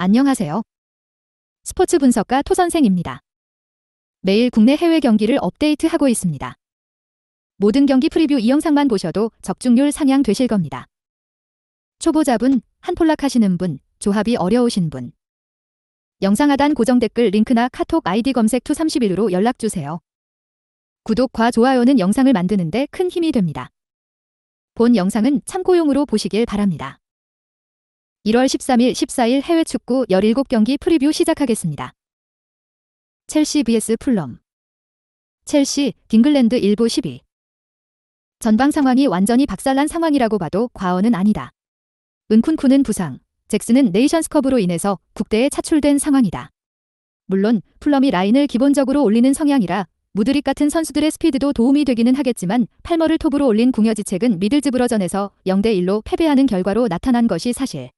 안녕하세요. 스포츠 분석가 토선생입니다. 매일 국내 해외 경기를 업데이트하고 있습니다. 모든 경기 프리뷰 이 영상만 보셔도 적중률 상향 되실 겁니다. 초보자분, 한폴락 하시는 분, 조합이 어려우신 분. 영상 하단 고정 댓글 링크나 카톡 아이디 검색 투31으로 연락주세요. 구독과 좋아요는 영상을 만드는데 큰 힘이 됩니다. 본 영상은 참고용으로 보시길 바랍니다. 1월 13일, 14일 해외 축구 17경기 프리뷰 시작하겠습니다. 첼시 vs 풀럼. 첼시, 잉글랜드 1부 12. 전방 상황이 완전히 박살난 상황이라고 봐도 과언은 아니다. 은쿤쿠는 부상, 잭슨은 네이션스컵으로 인해서 국대에 차출된 상황이다. 물론 풀럼이 라인을 기본적으로 올리는 성향이라 무드릭 같은 선수들의 스피드도 도움이 되기는 하겠지만 팔머를 톱으로 올린 궁여지책은 미들즈브러전에서 0대1로 패배하는 결과로 나타난 것이 사실.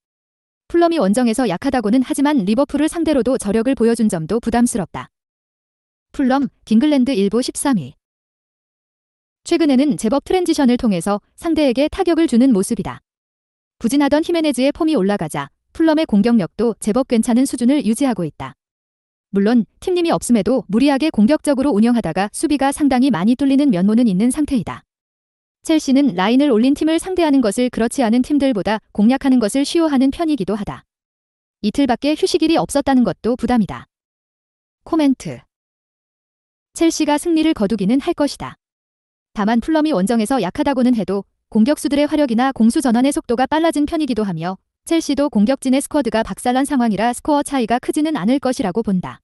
풀럼이 원정에서 약하다고는 하지만 리버풀을 상대로도 저력을 보여준 점도 부담스럽다. 풀럼, 잉글랜드 1부 13위. 최근에는 제법 트랜지션을 통해서 상대에게 타격을 주는 모습이다. 부진하던 히메네즈의 폼이 올라가자 풀럼의 공격력도 제법 괜찮은 수준을 유지하고 있다. 물론 팀님이 없음에도 무리하게 공격적으로 운영하다가 수비가 상당히 많이 뚫리는 면모는 있는 상태이다. 첼시는 라인을 올린 팀을 상대하는 것을 그렇지 않은 팀들보다 공략하는 것을 쉬워하는 편이기도 하다. 이틀밖에 휴식일이 없었다는 것도 부담이다. 코멘트. 첼시가 승리를 거두기는 할 것이다. 다만 풀럼이 원정에서 약하다고는 해도 공격수들의 화력이나 공수 전환의 속도가 빨라진 편이기도 하며 첼시도 공격진의 스쿼드가 박살난 상황이라 스코어 차이가 크지는 않을 것이라고 본다.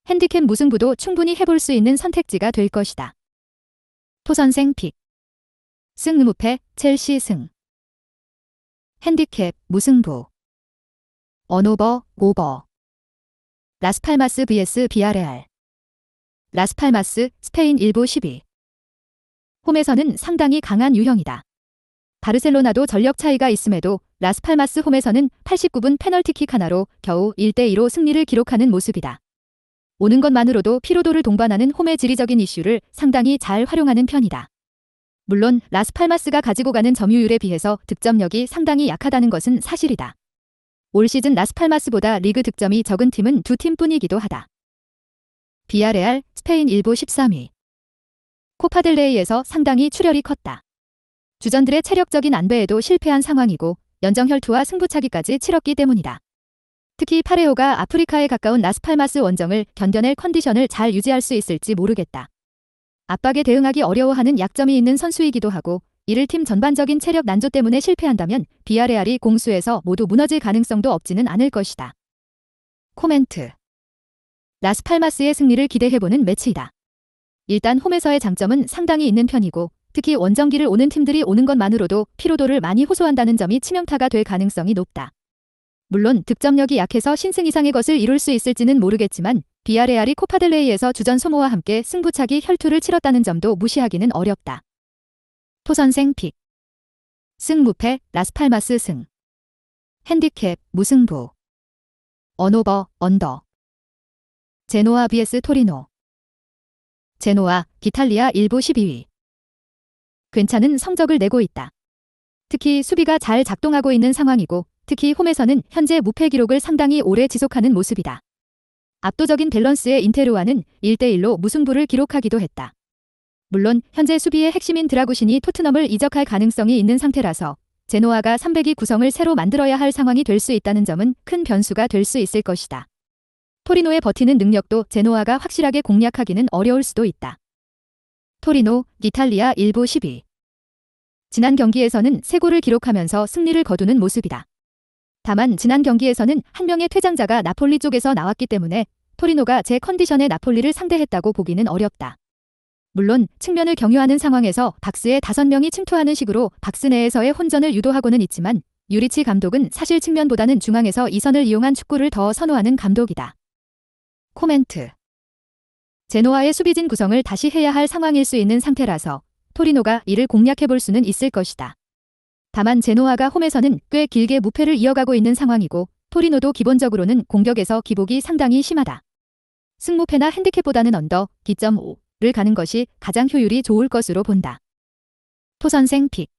핸디캡 무승부도 충분히 해볼 수 있는 선택지가 될 것이다. 토선생 픽. 승 무패, 첼시 승. 핸디캡, 무승부. 언오버, 오버. 라스팔마스 vs 비아레알. 라스팔마스, 스페인 1부 12. 홈에서는 상당히 강한 유형이다. 바르셀로나도 전력 차이가 있음에도 라스팔마스 홈에서는 89분 페널티킥 하나로 겨우 1대2로 승리를 기록하는 모습이다. 오는 것만으로도 피로도를 동반하는 홈의 지리적인 이슈를 상당히 잘 활용하는 편이다. 물론 라스팔마스가 가지고 가는 점유율에 비해서 득점력이 상당히 약하다는 것은 사실이다. 올 시즌 라스팔마스보다 리그 득점이 적은 팀은 두 팀뿐이기도 하다. 비아레알, 스페인 1부 13위. 코파델레이에서 상당히 출혈이 컸다. 주전들의 체력적인 안배에도 실패한 상황이고 연정혈투와 승부차기까지 치렀기 때문이다. 특히 파레호가 아프리카에 가까운 라스팔마스 원정을 견뎌낼 컨디션을 잘 유지할 수 있을지 모르겠다. 압박에 대응하기 어려워하는 약점이 있는 선수이기도 하고 이를 팀 전반적인 체력 난조 때문에 실패한다면 비아레알이 공수에서 모두 무너질 가능성도 없지는 않을 것이다. 코멘트. 라스팔마스의 승리를 기대해보는 매치이다. 일단 홈에서의 장점은 상당히 있는 편이고 특히 원정기를 오는 팀들이 오는 것만으로도 피로도를 많이 호소한다는 점이 치명타가 될 가능성이 높다. 물론 득점력이 약해서 신승 이상의 것을 이룰 수 있을지는 모르겠지만 비아레알이 코파델레이에서 주전 소모와 함께 승부차기 혈투를 치렀다는 점도 무시하기는 어렵다. 토선생 픽. 승 무패, 라스팔마스 승. 핸디캡, 무승부. 언오버, 언더. 제노아 vs 토리노. 제노아, 기탈리아 1부 12위. 괜찮은 성적을 내고 있다. 특히 수비가 잘 작동하고 있는 상황이고 특히 홈에서는 현재 무패 기록을 상당히 오래 지속하는 모습이다. 압도적인 밸런스의 인테르와는 1대1로 무승부를 기록하기도 했다. 물론 현재 수비의 핵심인 드라구신이 토트넘을 이적할 가능성이 있는 상태라서 제노아가 300위 구성을 새로 만들어야 할 상황이 될 수 있다는 점은 큰 변수가 될 수 있을 것이다. 토리노의 버티는 능력도 제노아가 확실하게 공략하기는 어려울 수도 있다. 토리노, 이탈리아 1부 12. 지난 경기에서는 3골을 기록하면서 승리를 거두는 모습이다. 다만 지난 경기에서는 한 명의 퇴장자가 나폴리 쪽에서 나왔기 때문에 토리노가 제 컨디션의 나폴리를 상대했다고 보기는 어렵다. 물론 측면을 경유하는 상황에서 박스에 5명이 침투하는 식으로 박스 내에서의 혼전을 유도하고는 있지만 유리치 감독은 사실 측면보다는 중앙에서 이선을 이용한 축구를 더 선호하는 감독이다. 코멘트. 제노아의 수비진 구성을 다시 해야 할 상황일 수 있는 상태라서 토리노가 이를 공략해볼 수는 있을 것이다. 다만 제노아가 홈에서는 꽤 길게 무패를 이어가고 있는 상황이고 토리노도 기본적으로는 공격에서 기복이 상당히 심하다. 승무패나 핸디캡보다는 언더, 기점5를 가는 것이 가장 효율이 좋을 것으로 본다. 토선생 픽.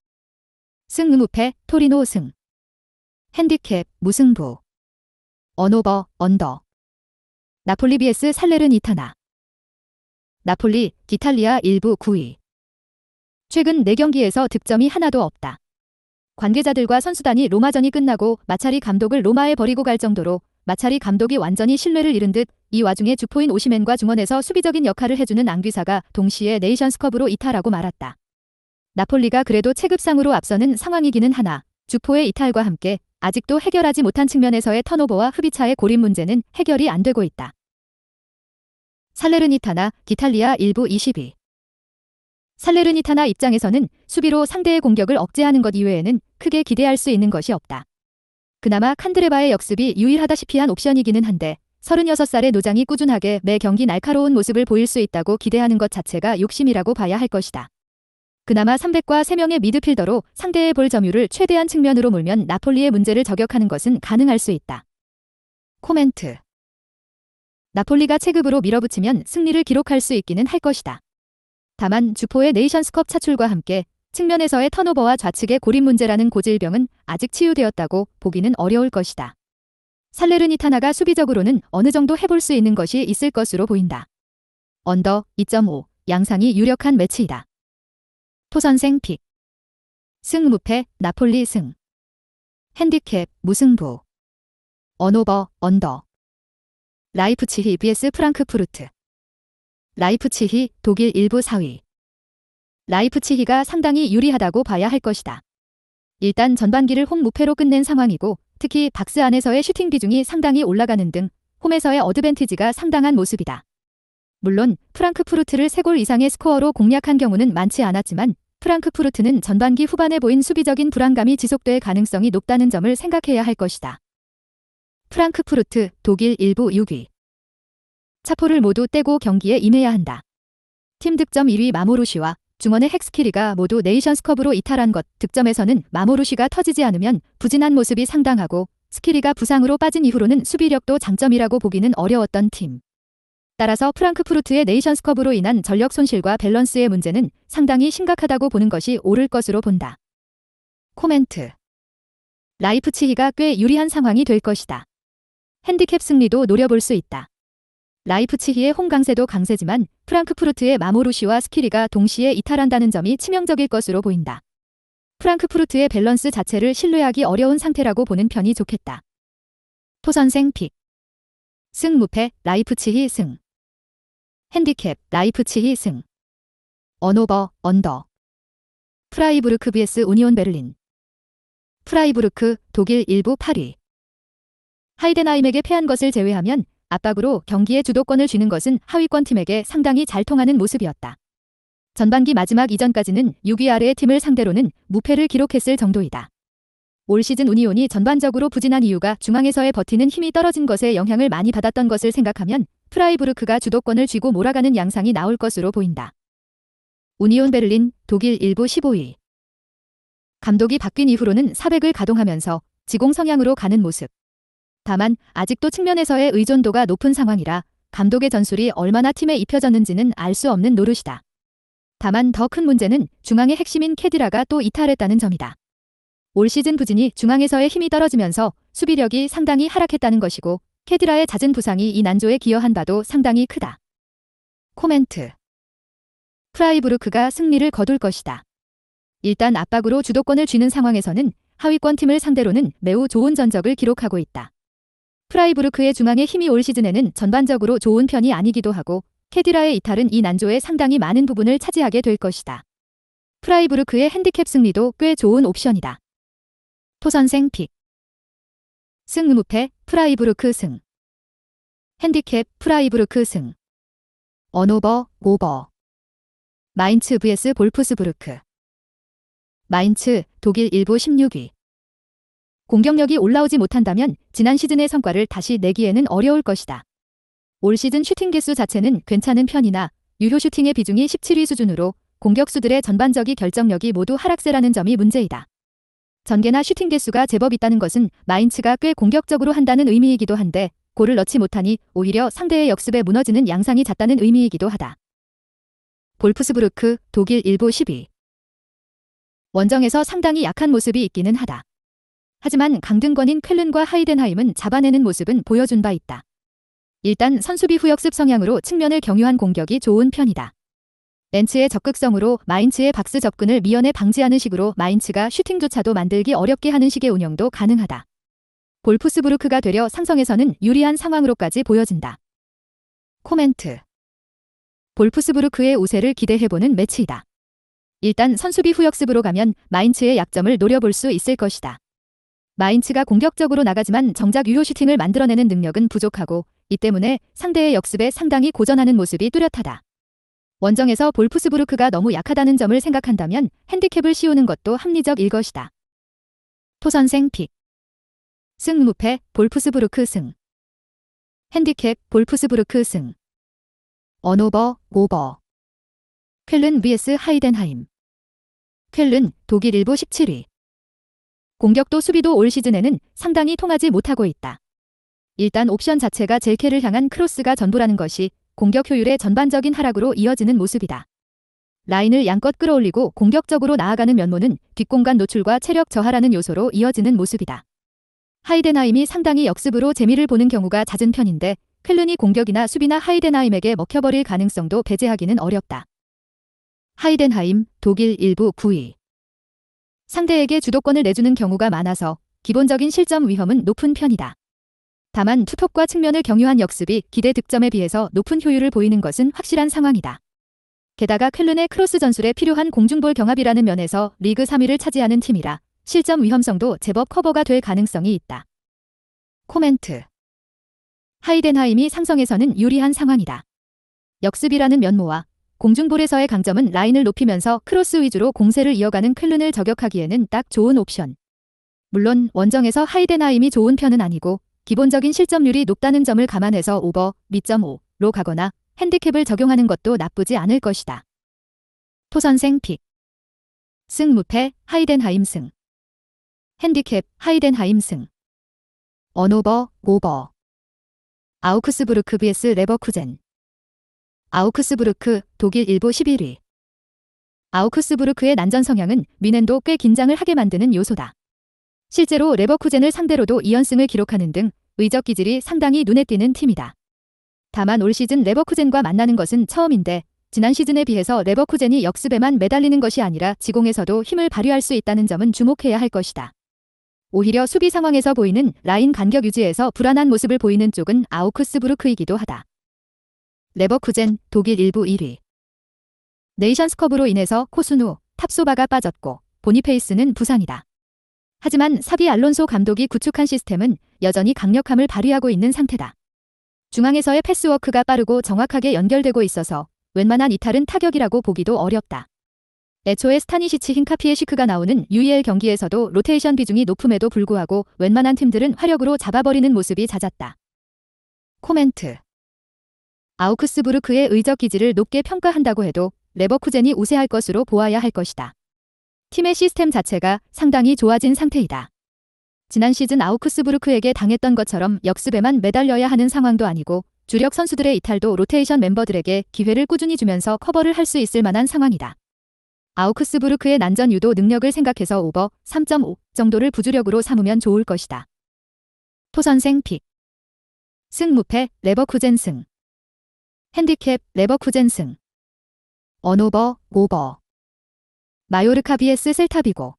승 무패, 토리노 승. 핸디캡, 무승부. 언오버, 언더. 나폴리 vs 살레르니타나. 나폴리, 기탈리아 1부 9위. 최근 4경기에서 득점이 하나도 없다. 관계자들과 선수단이 로마전이 끝나고 마차리 감독을 로마에 버리고 갈 정도로 마차리 감독이 완전히 신뢰를 잃은 듯 이 와중에 주포인 오시멘과 중원에서 수비적인 역할을 해주는 앙귀사가 동시에 네이션스컵으로 이탈하고 말았다. 나폴리가 그래도 체급상으로 앞서는 상황이기는 하나 주포의 이탈과 함께 아직도 해결하지 못한 측면에서의 턴오버와 흡입차의 고립 문제는 해결이 안 되고 있다. 살레르니타나, 기탈리아 1부 20위. 살레르니타나 입장에서는 수비로 상대의 공격을 억제하는 것 이외에는 크게 기대할 수 있는 것이 없다. 그나마 칸드레바의 역습이 유일하다시피 한 옵션이기는 한데 36살의 노장이 꾸준하게 매 경기 날카로운 모습을 보일 수 있다고 기대하는 것 자체가 욕심이라고 봐야 할 것이다. 그나마 300과 3명의 미드필더로 상대의 볼 점유율을 최대한 측면으로 몰면 나폴리의 문제를 저격하는 것은 가능할 수 있다. 코멘트. 나폴리가 체급으로 밀어붙이면 승리를 기록할 수 있기는 할 것이다. 다만 주포의 네이션스컵 차출과 함께 측면에서의 턴오버와 좌측의 고립 문제라는 고질병은 아직 치유되었다고 보기는 어려울 것이다. 살레르니타나가 수비적으로는 어느 정도 해볼 수 있는 것이 있을 것으로 보인다. 언더 2.5 양상이 유력한 매치이다. 토선생 픽. 승 무패 나폴리 승. 핸디캡 무승부. 언오버 언더. 라이프치히 vs 프랑크푸르트. 라이프치히 독일 1부 4위. 라이프치히가 상당히 유리하다고 봐야 할 것이다. 일단 전반기를 홈 무패로 끝낸 상황이고 특히 박스 안에서의 슈팅 비중이 상당히 올라가는 등 홈에서의 어드밴티지가 상당한 모습이다. 물론 프랑크푸르트를 3골 이상의 스코어로 공략한 경우는 많지 않았지만 프랑크푸르트는 전반기 후반에 보인 수비적인 불안감이 지속될 가능성이 높다는 점을 생각해야 할 것이다. 프랑크푸르트 독일 1부 6위. 차포를 모두 떼고 경기에 임해야 한다. 팀 득점 1위 마모루시와 중원의 헥스키리가 모두 네이션스컵으로 이탈한 것 득점에서는 마모루시가 터지지 않으면 부진한 모습이 상당하고 스키리가 부상으로 빠진 이후로는 수비력도 장점이라고 보기는 어려웠던 팀. 따라서 프랑크푸르트의 네이션스컵으로 인한 전력 손실과 밸런스의 문제는 상당히 심각하다고 보는 것이 옳을 것으로 본다. 코멘트. 라이프치히가 꽤 유리한 상황이 될 것이다. 핸디캡 승리도 노려볼 수 있다. 라이프치히의 홈 강세도 강세지만 프랑크푸르트의 마모루시와 스키리가 동시에 이탈한다는 점이 치명적일 것으로 보인다. 프랑크푸르트의 밸런스 자체를 신뢰하기 어려운 상태라고 보는 편이 좋겠다. 토선생 픽. 승 무패 라이프치히 승. 핸디캡 라이프치히 승. 언오버 언더. 프라이부르크 vs 우니온 베를린. 프라이부르크 독일 1부 8위. 하이덴하임에게 패한 것을 제외하면 압박으로 경기의 주도권을 쥐는 것은 하위권 팀에게 상당히 잘 통하는 모습이었다. 전반기 마지막 이전까지는 6위 아래의 팀을 상대로는 무패를 기록했을 정도이다. 올 시즌 우니온이 전반적으로 부진한 이유가 중앙에서의 버티는 힘이 떨어진 것에 영향을 많이 받았던 것을 생각하면 프라이부르크가 주도권을 쥐고 몰아가는 양상이 나올 것으로 보인다. 우니온 베를린 독일 1부 15위. 감독이 바뀐 이후로는 400을 가동하면서 지공 성향으로 가는 모습. 다만 아직도 측면에서의 의존도가 높은 상황이라 감독의 전술이 얼마나 팀에 입혀졌는지는 알 수 없는 노릇이다. 다만 더 큰 문제는 중앙의 핵심인 케디라가 또 이탈했다는 점이다. 올 시즌 부진이 중앙에서의 힘이 떨어지면서 수비력이 상당히 하락했다는 것이고 케디라의 잦은 부상이 이 난조에 기여한 바도 상당히 크다. 코멘트. 프라이부르크가 승리를 거둘 것이다. 일단 압박으로 주도권을 쥐는 상황에서는 하위권 팀을 상대로는 매우 좋은 전적을 기록하고 있다. 프라이부르크의 중앙의 힘이 올 시즌에는 전반적으로 좋은 편이 아니기도 하고 케디라의 이탈은 이 난조에 상당히 많은 부분을 차지하게 될 것이다. 프라이부르크의 핸디캡 승리도 꽤 좋은 옵션이다. 토선생 픽. 승 무패 프라이부르크 승. 핸디캡 프라이부르크 승. 언오버 오버. 마인츠 vs 볼프스부르크. 마인츠 독일 1부 16위. 공격력이 올라오지 못한다면 지난 시즌의 성과를 다시 내기에는 어려울 것이다. 올 시즌 슈팅 개수 자체는 괜찮은 편이나 유효 슈팅의 비중이 17위 수준으로 공격수들의 전반적인 결정력이 모두 하락세라는 점이 문제이다. 전개나 슈팅 개수가 제법 있다는 것은 마인츠가 꽤 공격적으로 한다는 의미이기도 한데 골을 넣지 못하니 오히려 상대의 역습에 무너지는 양상이 잦다는 의미이기도 하다. 볼프스부르크 독일 1부 10위. 원정에서 상당히 약한 모습이 있기는 하다. 하지만 강등권인 쾰른과 하이덴하임은 잡아내는 모습은 보여준 바 있다. 일단 선수비 후역습 성향으로 측면을 경유한 공격이 좋은 편이다. 렌츠의 적극성으로 마인츠의 박스 접근을 미연에 방지하는 식으로 마인츠가 슈팅조차도 만들기 어렵게 하는 식의 운영도 가능하다. 볼프스부르크가 되려 상성에서는 유리한 상황으로까지 보여진다. 코멘트. 볼프스부르크의 우세를 기대해보는 매치이다. 일단 선수비 후역습으로 가면 마인츠의 약점을 노려볼 수 있을 것이다. 마인츠가 공격적으로 나가지만 정작 유효 슈팅을 만들어내는 능력은 부족하고 이 때문에 상대의 역습에 상당히 고전하는 모습이 뚜렷하다. 원정에서 볼프스부르크가 너무 약하다는 점을 생각한다면 핸디캡을 씌우는 것도 합리적일 것이다. 토선생 픽. 승무패 볼프스부르크 승. 핸디캡 볼프스부르크 승. 언오버 오버. 쾰른 vs 하이덴하임. 쾰른 독일 일보 17위. 공격도 수비도 올 시즌에는 상당히 통하지 못하고 있다. 일단 옵션 자체가 젤케를 향한 크로스가 전부라는 것이 공격 효율의 전반적인 하락으로 이어지는 모습이다. 라인을 양껏 끌어올리고 공격적으로 나아가는 면모는 뒷공간 노출과 체력 저하라는 요소로 이어지는 모습이다. 하이덴하임이 상당히 역습으로 재미를 보는 경우가 잦은 편인데 쾰른이 공격이나 수비나 하이덴하임에게 먹혀버릴 가능성도 배제하기는 어렵다. 하이덴하임 독일 일부 9위. 상대에게 주도권을 내주는 경우가 많아서 기본적인 실점 위험은 높은 편이다. 다만 투톱과 측면을 경유한 역습이 기대 득점에 비해서 높은 효율을 보이는 것은 확실한 상황이다. 게다가 쾰른의 크로스 전술에 필요한 공중볼 경합이라는 면에서 리그 3위를 차지하는 팀이라 실점 위험성도 제법 커버가 될 가능성이 있다. 코멘트. 하이덴하임이 상성에서는 유리한 상황이다. 역습이라는 면모와 공중볼에서의 강점은 라인을 높이면서 크로스 위주로 공세를 이어가는 쾰른을 저격하기에는 딱 좋은 옵션. 물론 원정에서 하이덴하임이 좋은 편은 아니고 기본적인 실점률이 높다는 점을 감안해서 오버, 미점5로 가거나 핸디캡을 적용하는 것도 나쁘지 않을 것이다. 토선생 픽. 승무패 하이덴하임 승. 핸디캡 하이덴하임 승. 언오버 오버. 아우크스부르크 vs 레버쿠젠. 아우크스부르크 독일 일보 11위. 아우크스부르크의 난전 성향은 뮌헨도 꽤 긴장을 하게 만드는 요소다. 실제로 레버쿠젠을 상대로도 2연승을 기록하는 등 의적 기질이 상당히 눈에 띄는 팀이다. 다만 올 시즌 레버쿠젠과 만나는 것은 처음인데 지난 시즌에 비해서 레버쿠젠이 역습에만 매달리는 것이 아니라 지공에서도 힘을 발휘할 수 있다는 점은 주목해야 할 것이다. 오히려 수비 상황에서 보이는 라인 간격 유지에서 불안한 모습을 보이는 쪽은 아우크스부르크이기도 하다. 레버쿠젠 독일 일부 1위. 네이션스컵으로 인해서 코스누, 탑소바가 빠졌고 보니페이스는 부상이다. 하지만 사비 알론소 감독이 구축한 시스템은 여전히 강력함을 발휘하고 있는 상태다. 중앙에서의 패스워크가 빠르고 정확하게 연결되고 있어서 웬만한 이탈은 타격이라고 보기도 어렵다. 애초에 스타니시치 힌카피에시크가 나오는 UEL 경기에서도 로테이션 비중이 높음에도 불구하고 웬만한 팀들은 화력으로 잡아버리는 모습이 잦았다. 코멘트. 아우크스부르크의 의적 기질을 높게 평가한다고 해도 레버쿠젠이 우세할 것으로 보아야 할 것이다. 팀의 시스템 자체가 상당히 좋아진 상태이다. 지난 시즌 아우크스부르크에게 당했던 것처럼 역습에만 매달려야 하는 상황도 아니고 주력 선수들의 이탈도 로테이션 멤버들에게 기회를 꾸준히 주면서 커버를 할 수 있을 만한 상황이다. 아우크스부르크의 난전 유도 능력을 생각해서 오버 3.5 정도를 부주력으로 삼으면 좋을 것이다. 토선생 픽. 승무패 레버쿠젠 승. 핸디캡 레버쿠젠 승. 언오버 오버. 마요르카 vs 셀타비고.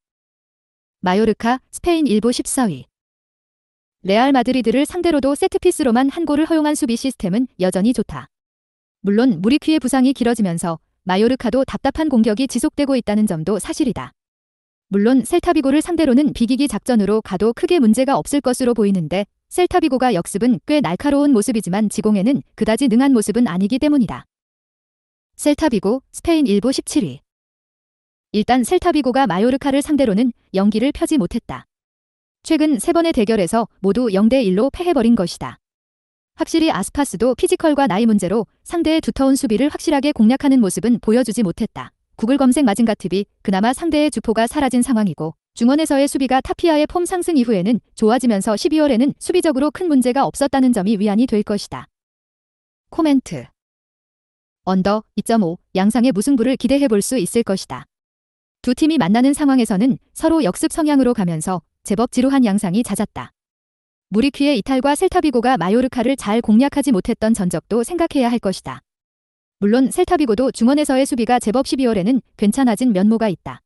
마요르카 스페인 일보 14위. 레알 마드리드를 상대로도 세트피스로만 한 골을 허용한 수비 시스템은 여전히 좋다. 물론 무리퀴의 부상이 길어지면서 마요르카도 답답한 공격이 지속되고 있다는 점도 사실이다. 물론 셀타비고를 상대로는 비기기 작전으로 가도 크게 문제가 없을 것으로 보이는데 셀타비고가 역습은 꽤 날카로운 모습이지만 지공에는 그다지 능한 모습은 아니기 때문이다. 셀타비고 스페인 일보 17위. 일단 셀타비고가 마요르카를 상대로는 연기를 펴지 못했다. 최근 3번의 대결에서 모두 0대1로 패해버린 것이다. 확실히 아스파스도 피지컬과 나이 문제로 상대의 두터운 수비를 확실하게 공략하는 모습은 보여주지 못했다. 구글 검색 마징가TV 그나마 상대의 주포가 사라진 상황이고 중원에서의 수비가 타피아의 폼 상승 이후에는 좋아지면서 12월에는 수비적으로 큰 문제가 없었다는 점이 위안이 될 것이다. 코멘트. 언더 2.5 양상의 무승부를 기대해볼 수 있을 것이다. 두 팀이 만나는 상황에서는 서로 역습 성향으로 가면서 제법 지루한 양상이 잦았다. 무리퀴의 이탈과 셀타비고가 마요르카를 잘 공략하지 못했던 전적도 생각해야 할 것이다. 물론 셀타비고도 중원에서의 수비가 제법 12월에는 괜찮아진 면모가 있다.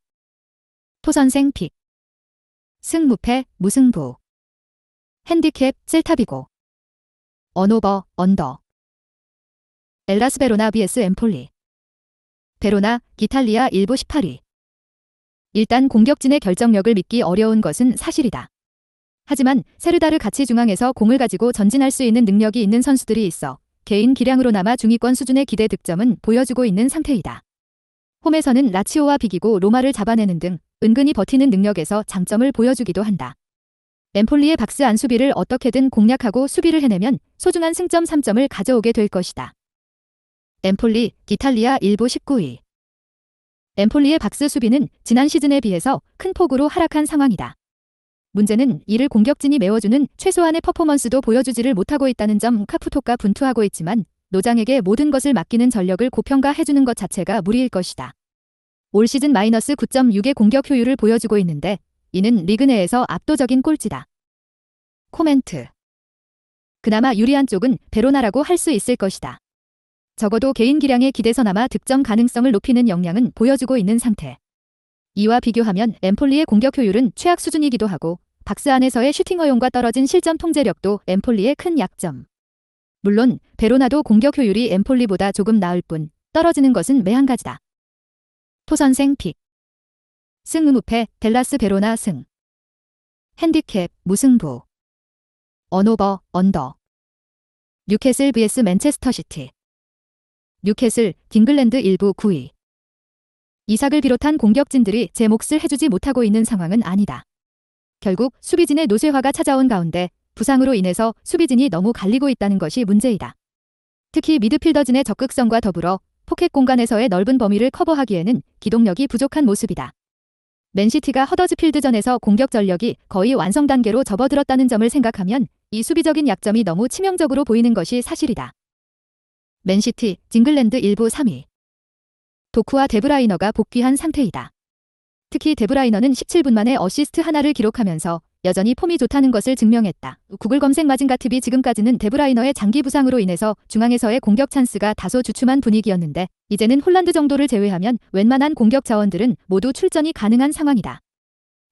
토선생 픽. 승무패, 무승부. 핸디캡, 셀타비고. 언오버, 언더. 엘라스 베로나 vs 엠폴리. 베로나, 기탈리아 1부 18위. 일단 공격진의 결정력을 믿기 어려운 것은 사실이다. 하지만 세르다르 가치 중앙에서 공을 가지고 전진할 수 있는 능력이 있는 선수들이 있어 개인 기량으로나마 중위권 수준의 기대 득점은 보여주고 있는 상태이다. 홈에서는 라치오와 비기고 로마를 잡아내는 등 은근히 버티는 능력에서 장점을 보여주기도 한다. 엠폴리의 박스 안 수비를 어떻게든 공략하고 수비를 해내면 소중한 승점 3점을 가져오게 될 것이다. 엠폴리, 기탈리아 1부 19위. 엠폴리의 박스 수비는 지난 시즌에 비해서 큰 폭으로 하락한 상황이다. 문제는 이를 공격진이 메워주는 최소한의 퍼포먼스도 보여주지를 못하고 있다는 점. 카푸토가 분투하고 있지만 노장에게 모든 것을 맡기는 전력을 고평가해주는 것 자체가 무리일 것이다. 올 시즌 마이너스 9.6의 공격 효율을 보여주고 있는데 이는 리그 내에서 압도적인 꼴찌다. 코멘트. 그나마 유리한 쪽은 베로나라고 할 수 있을 것이다. 적어도 개인 기량의 기대서나마 득점 가능성을 높이는 역량은 보여주고 있는 상태. 이와 비교하면 엠폴리의 공격 효율은 최악 수준이기도 하고 박스 안에서의 슈팅 허용과 떨어진 실점 통제력도 엠폴리의 큰 약점. 물론 베로나도 공격 효율이 엠폴리보다 조금 나을 뿐 떨어지는 것은 매한가지다. 토선생 픽. 승무패, 델라스 베로나 승. 핸디캡, 무승부. 언오버, 언더. 뉴캐슬 vs 맨체스터 시티. 뉴캐슬, 딩글랜드 1부 9위. 이삭을 비롯한 공격진들이 제 몫을 해주지 못하고 있는 상황은 아니다. 결국 수비진의 노쇠화가 찾아온 가운데 부상으로 인해서 수비진이 너무 갈리고 있다는 것이 문제이다. 특히 미드필더진의 적극성과 더불어 포켓 공간에서의 넓은 범위를 커버하기에는 기동력이 부족한 모습이다. 맨시티가 허더즈필드전에서 공격 전력이 거의 완성 단계로 접어들었다는 점을 생각하면 이 수비적인 약점이 너무 치명적으로 보이는 것이 사실이다. 맨시티, 징글랜드 1부 3위. 도쿠와 데브라이너가 복귀한 상태이다. 특히 데브라이너는 17분 만에 어시스트 하나를 기록하면서 여전히 폼이 좋다는 것을 증명했다. 구글 검색 마징가TV. 지금까지는 데브라이너의 장기 부상으로 인해서 중앙에서의 공격 찬스가 다소 주춤한 분위기였는데 이제는 홀란드 정도를 제외하면 웬만한 공격 자원들은 모두 출전이 가능한 상황이다.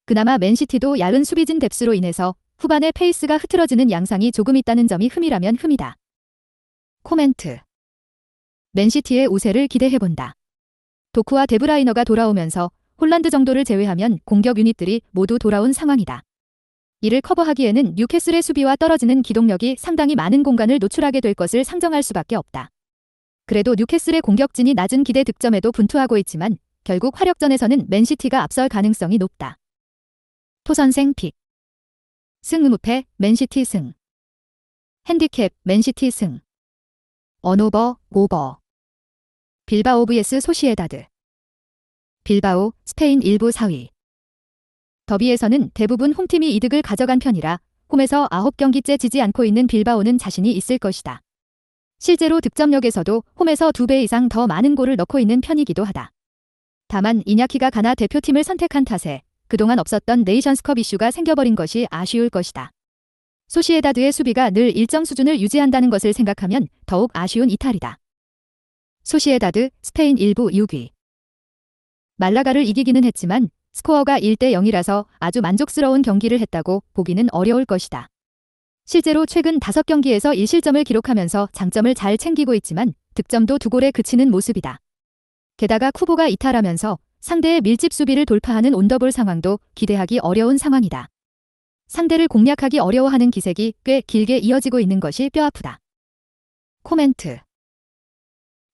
그나마 맨시티도 얇은 수비진 뎁스로 인해서 후반에 페이스가 흐트러지는 양상이 조금 있다는 점이 흠이라면 흠이다. 코멘트. 맨시티의 우세를 기대해본다. 도쿠와 데브라이너가 돌아오면서 홀란드 정도를 제외하면 공격 유닛들이 모두 돌아온 상황이다. 이를 커버하기에는 뉴캐슬의 수비와 떨어지는 기동력이 상당히 많은 공간을 노출하게 될 것을 상정할 수밖에 없다. 그래도 뉴캐슬의 공격진이 낮은 기대 득점에도 분투하고 있지만 결국 화력전에서는 맨시티가 앞설 가능성이 높다. 토선생 픽. 승무패, 맨시티 승. 핸디캡, 맨시티 승. 언오버, 오버. 빌바오 vs 소시에다드. 빌바오, 스페인 1부 4위. 더비에서는 대부분 홈팀이 이득을 가져간 편이라 홈에서 9경기째 지지 않고 있는 빌바오는 자신이 있을 것이다. 실제로 득점력에서도 홈에서 2배 이상 더 많은 골을 넣고 있는 편이기도 하다. 다만 이냐키가 가나 대표팀을 선택한 탓에 그동안 없었던 네이션스컵 이슈가 생겨버린 것이 아쉬울 것이다. 소시에다드의 수비가 늘 일정 수준을 유지한다는 것을 생각하면 더욱 아쉬운 이탈이다. 소시에다드, 스페인 1부 6위. 말라가를 이기기는 했지만 스코어가 1대 0이라서 아주 만족스러운 경기를 했다고 보기는 어려울 것이다. 실제로 최근 5경기에서 1실점을 기록하면서 장점을 잘 챙기고 있지만 득점도 2골에 그치는 모습이다. 게다가 쿠보가 이탈하면서 상대의 밀집 수비를 돌파하는 온더볼 상황도 기대하기 어려운 상황이다. 상대를 공략하기 어려워하는 기색이 꽤 길게 이어지고 있는 것이 뼈아프다. 코멘트.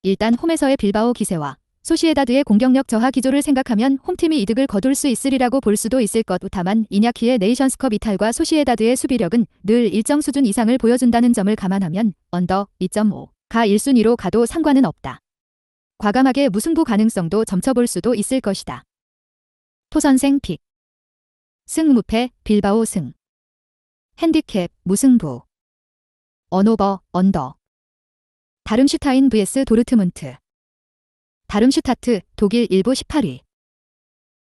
일단 홈에서의 빌바오 기세와 소시에다드의 공격력 저하 기조를 생각하면 홈팀이 이득을 거둘 수 있으리라고 볼 수도 있을 것. 다만 이냐키의 네이션스컵 이탈과 소시에다드의 수비력은 늘 일정 수준 이상을 보여준다는 점을 감안하면 언더 2.5가 1순위로 가도 상관은 없다. 과감하게 무승부 가능성도 점쳐볼 수도 있을 것이다. 토선생 픽. 승무패, 빌바오 승. 핸디캡, 무승부. 언오버, 언더. 다름슈타인 vs 도르트문트. 다름슈타트, 독일 1부 18위.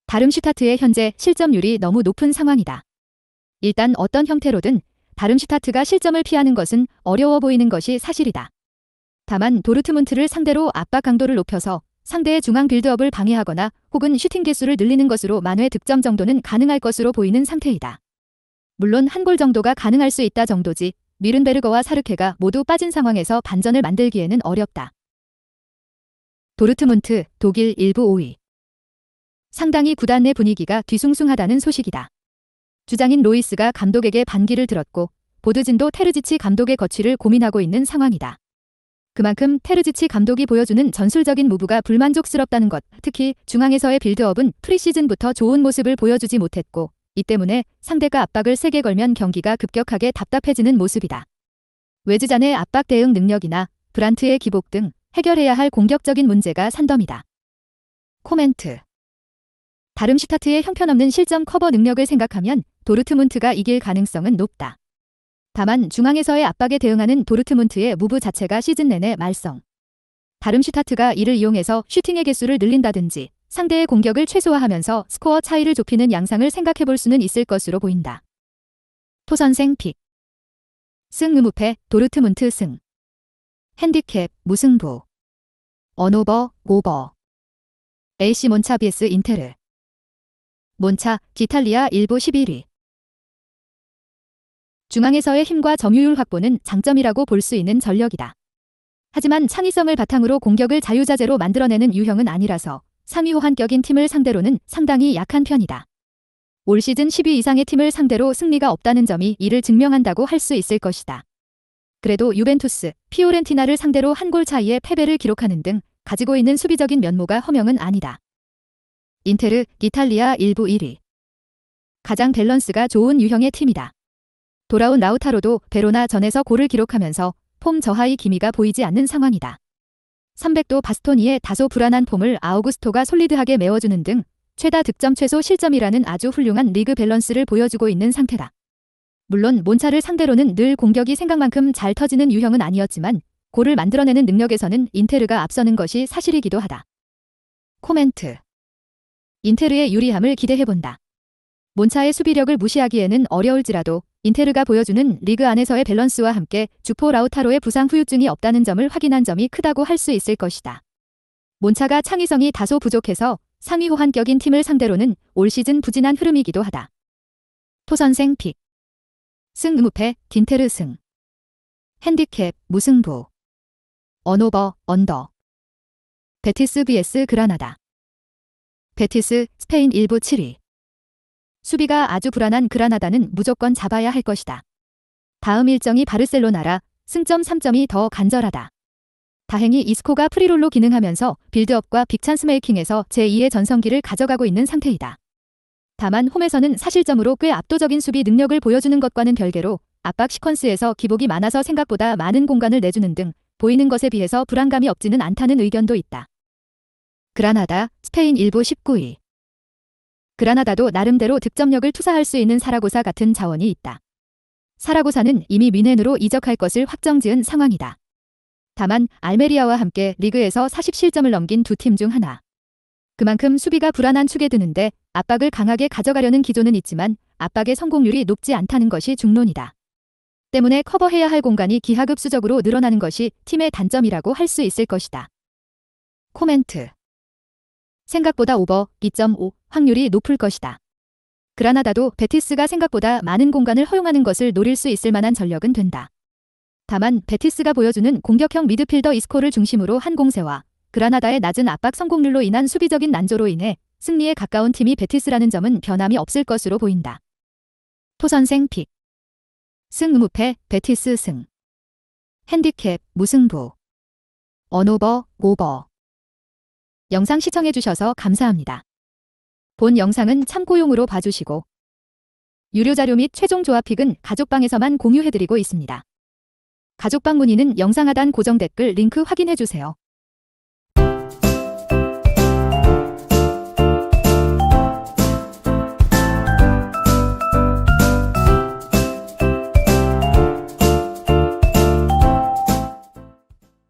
다름슈타트의 현재 실점률이 너무 높은 상황이다. 일단 어떤 형태로든 다름슈타트가 실점을 피하는 것은 어려워 보이는 것이 사실이다. 다만 도르트문트를 상대로 압박 강도를 높여서 상대의 중앙 빌드업을 방해하거나 혹은 슈팅 개수를 늘리는 것으로 만회 득점 정도는 가능할 것으로 보이는 상태이다. 물론 한 골 정도가 가능할 수 있다 정도지 뉘른베르거와 사르케가 모두 빠진 상황에서 반전을 만들기에는 어렵다. 도르트문트, 독일 일부 5위. 상당히 구단 내 분위기가 뒤숭숭하다는 소식이다. 주장인 로이스가 감독에게 반기를 들었고 보드진도 테르지치 감독의 거취를 고민하고 있는 상황이다. 그만큼 테르지치 감독이 보여주는 전술적인 무브가 불만족스럽다는 것, 특히 중앙에서의 빌드업은 프리시즌부터 좋은 모습을 보여주지 못했고 이 때문에 상대가 압박을 세게 걸면 경기가 급격하게 답답해지는 모습이다. 외주잔의 압박 대응 능력이나 브란트의 기복 등 해결해야 할 공격적인 문제가 산더미다. 코멘트. 다름슈타트의 형편없는 실점 커버 능력을 생각하면 도르트문트가 이길 가능성은 높다. 다만 중앙에서의 압박에 대응하는 도르트문트의 무브 자체가 시즌 내내 말썽. 다름슈타트가 이를 이용해서 슈팅의 개수를 늘린다든지 상대의 공격을 최소화하면서 스코어 차이를 좁히는 양상을 생각해볼 수는 있을 것으로 보인다. 토선생 픽. 승 의무패 도르트문트 승. 핸디캡 무승부. 언오버 오버. AC 몬차 vs 인테르. 몬차 기탈리아 일부 11위. 중앙에서의 힘과 점유율 확보는 장점이라고 볼 수 있는 전력이다. 하지만 창의성을 바탕으로 공격을 자유자재로 만들어내는 유형은 아니라서 상위 호환격인 팀을 상대로는 상당히 약한 편이다. 올 시즌 10위 이상의 팀을 상대로 승리가 없다는 점이 이를 증명한다고 할 수 있을 것이다. 그래도 유벤투스, 피오렌티나를 상대로 한 골 차이의 패배를 기록하는 등 가지고 있는 수비적인 면모가 허명은 아니다. 인테르, 이탈리아 일부 1위. 가장 밸런스가 좋은 유형의 팀이다. 돌아온 라우타로도 베로나 전에서 골을 기록하면서 폼 저하의 기미가 보이지 않는 상황이다. 300도 바스토니의 다소 불안한 폼을 아우구스토가 솔리드하게 메워주는 등 최다 득점 최소 실점이라는 아주 훌륭한 리그 밸런스를 보여주고 있는 상태다. 물론 몬차를 상대로는 늘 공격이 생각만큼 잘 터지는 유형은 아니었지만 골을 만들어내는 능력에서는 인테르가 앞서는 것이 사실이기도 하다. 코멘트. 인테르의 유리함을 기대해본다. 몬차의 수비력을 무시하기에는 어려울지라도 인테르가 보여주는 리그 안에서의 밸런스와 함께 주포 라우타로의 부상 후유증이 없다는 점을 확인한 점이 크다고 할 수 있을 것이다. 몬차가 창의성이 다소 부족해서 상위 호환격인 팀을 상대로는 올 시즌 부진한 흐름이기도 하다. 토선생 픽. 승 의무패 딘테르 승. 핸디캡 무승부. 언오버 언더. 베티스 vs 그라나다. 베티스 스페인 일부 7위. 수비가 아주 불안한 그라나다는 무조건 잡아야 할 것이다. 다음 일정이 바르셀로나라 승점 3점이 더 간절하다. 다행히 이스코가 프리롤로 기능하면서 빌드업과 빅찬스 메이킹에서 제2의 전성기를 가져가고 있는 상태이다. 다만 홈에서는 사실점으로 꽤 압도적인 수비 능력을 보여주는 것과는 별개로 압박 시퀀스에서 기복이 많아서 생각보다 많은 공간을 내주는 등 보이는 것에 비해서 불안감이 없지는 않다는 의견도 있다. 그라나다 스페인 일부 19위. 그라나다도 나름대로 득점력을 투사할 수 있는 사라고사 같은 자원이 있다. 사라고사는 이미 뮌헨으로 이적할 것을 확정지은 상황이다. 다만 알메리아와 함께 리그에서 40실점을 넘긴 두 팀 중 하나. 그만큼 수비가 불안한 축에 드는데 압박을 강하게 가져가려는 기조는 있지만 압박의 성공률이 높지 않다는 것이 중론이다. 때문에 커버해야 할 공간이 기하급수적으로 늘어나는 것이 팀의 단점이라고 할 수 있을 것이다. 코멘트. 생각보다 오버 2.5 확률이 높을 것이다. 그라나다도 베티스가 생각보다 많은 공간을 허용하는 것을 노릴 수 있을 만한 전력은 된다. 다만 베티스가 보여주는 공격형 미드필더 이스코를 중심으로 한 공세와 그라나다의 낮은 압박 성공률로 인한 수비적인 난조로 인해 승리에 가까운 팀이 베티스라는 점은 변함이 없을 것으로 보인다. 토선생 픽. 승 의무패 베티스 승. 핸디캡 무승부. 언오버 오버. 영상 시청해주셔서 감사합니다. 본 영상은 참고용으로 봐주시고 유료 자료 및 최종 조합픽은 가족방에서만 공유해드리고 있습니다. 가족방 문의는 영상 하단 고정 댓글 링크 확인해주세요.